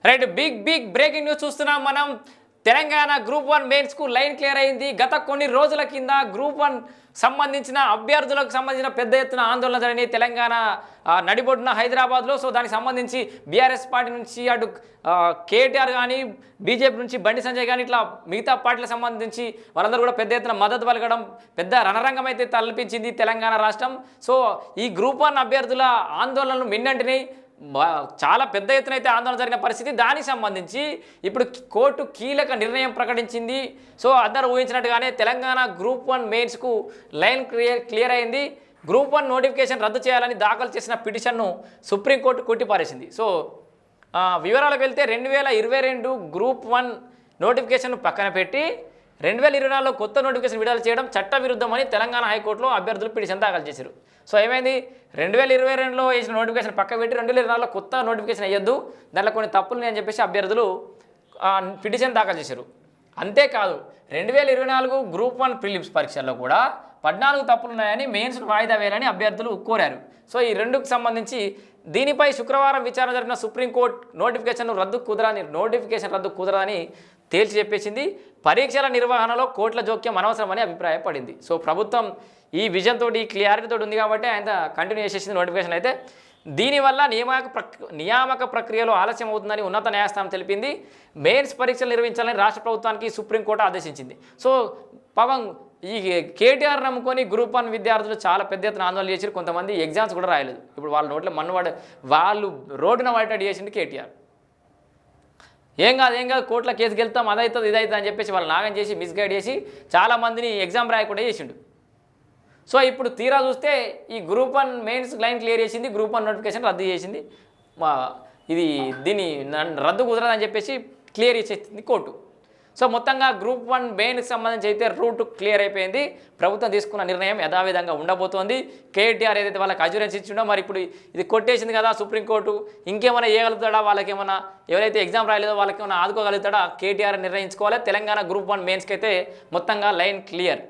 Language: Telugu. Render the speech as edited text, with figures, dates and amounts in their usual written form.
రైట్ బిగ్ బ్రేకింగ్ న్యూస్ చూస్తున్నాం మనం. తెలంగాణ గ్రూప్ 1 మెయిన్స్కు లైన్ క్లియర్ అయింది. గత కొన్ని రోజుల కింద గ్రూప్ 1 సంబంధించిన అభ్యర్థులకు సంబంధించిన పెద్ద ఎత్తున ఆందోళన జరిగినాయి తెలంగాణ నడిబొడ్డున హైదరాబాద్లో. సో దానికి సంబంధించి బీఆర్ఎస్ పార్టీ నుంచి అటు కేటీఆర్ కానీ బీజేపీ నుంచి బండి సంజయ్ కానీ ఇట్లా మిగతా పార్టీలకు సంబంధించి వాళ్ళందరూ కూడా పెద్ద ఎత్తున మద్దతు పలకడం పెద్ద రణరంగం అయితే తలపించింది తెలంగాణ రాష్ట్రం. సో ఈ గ్రూప్ 1 అభ్యర్థుల ఆందోళనలు మిన్నంటినాయి. చాలా పెద్ద ఎత్తున అయితే ఆందోళన జరిగిన పరిస్థితి. దానికి సంబంధించి ఇప్పుడు కోర్టు కీలక నిర్ణయం ప్రకటించింది. సో అందరూ ఊహించినట్టుగానే తెలంగాణ గ్రూప్ 1 మెయిన్స్కు లైన్ క్లియర్ అయింది. గ్రూప్ 1 నోటిఫికేషన్ రద్దు చేయాలని దాఖలు చేసిన పిటిషన్ను సుప్రీంకోర్టు కొట్టిపారేసింది. సో వివరాలకు వెళ్తే 2022 గ్రూప్ 1 నోటిఫికేషన్ పక్కన పెట్టి 2024లో కొత్త నోటిఫికేషన్ విడుదల చేయడం చట్టవిరుద్ధమని తెలంగాణ హైకోర్టులో అభ్యర్థులు పిటిషన్ దాఖలు చేశారు. సో ఏమైంది, 2022లో వేసిన నోటిఫికేషన్ పక్క పెట్టి 2024లో కొత్త నోటిఫికేషన్ వేయొద్దు, దాంట్లో కొన్ని తప్పులు అని చెప్పేసి అభ్యర్థులు పిటిషన్ దాఖలు చేశారు. అంతేకాదు 2024 గ్రూప్ 1 ప్రిలిమ్స్ పరీక్షల్లో కూడా 14 తప్పులు ఉన్నాయని మెయిన్స్ వాయిదా వేయాలని అభ్యర్థులు కోరారు. సో ఈ రెండుకు సంబంధించి దీనిపై శుక్రవారం విచారణ జరిపిన సుప్రీంకోర్టు నోటిఫికేషన్ రద్దు కుదరదని తేల్చి చెప్పేసింది. పరీక్షల నిర్వహణలో కోర్టుల జోక్యం అనవసరమని అభిప్రాయపడింది. సో ప్రభుత్వం ఈ విజన్ తోటి ఈ క్లియారిటీతో ఉంది కాబట్టి ఆయన కంటిన్యూ చేసేసింది నోటిఫికేషన్ అయితే. దీనివల్ల నియామక ప్రక్రియలో ఆలస్యం అవుతుందని ఉన్నత న్యాయస్థానం తెలిపింది. మెయిన్స్ పరీక్షలు నిర్వహించాలని రాష్ట్ర ప్రభుత్వానికి సుప్రీంకోర్టు ఆదేశించింది. సో పాపం ఈ కేటీఆర్ నమ్ముకొని గ్రూప్ 1 విద్యార్థులు చాలా పెద్ద ఎత్తున ఆందోళన చేశారు. కొంతమంది ఎగ్జామ్స్ కూడా రాయలేదు. ఇప్పుడు వాళ్ళ నోట్లో వాళ్ళు రోడ్డున పడేటట్టు చేసింది కేటీఆర్. ఏం కాదు కోర్టులో కేసుకి వెళ్తాం, అదవుతుంది ఇదవుతుంది అని చెప్పేసి వాళ్ళు నాగం చేసి మిస్గైడ్ చేసి చాలామందిని ఎగ్జామ్ రాయకుండా చేసిండు. సో ఇప్పుడు తీరా చూస్తే ఈ గ్రూప్ 1 మెయిన్స్ లైన్ క్లియర్ చేసింది, గ్రూప్ 1 నోటిఫికేషన్ రద్దు చేసింది. దీన్ని రద్దు కుదరదని చెప్పేసి క్లియర్ చేసింది కోర్టు. సో మొత్తంగా గ్రూప్ 1 మెయిన్కి సంబంధించి అయితే రూట్ క్లియర్ అయిపోయింది. ప్రభుత్వం తీసుకున్న నిర్ణయం యథావిధంగా ఉండబోతోంది. కేటీఆర్ ఏదైతే వాళ్ళకి అజ్యూరెన్స్ ఇచ్చిండో మరి ఇప్పుడు ఇది కొట్టేసింది కదా సుప్రీంకోర్టు, ఇంకేమైనా చేయగలుగుతాడా, వాళ్ళకి ఏమైనా ఎవరైతే ఎగ్జామ్ రాయలేదో వాళ్ళకి ఏమైనా ఆదుకోగలుగుతాడా కేటీఆర్ నిర్ణయించుకోవాలి. తెలంగాణ గ్రూప్ 1 మెయిన్స్కి అయితే మొత్తంగా లైన్ క్లియర్.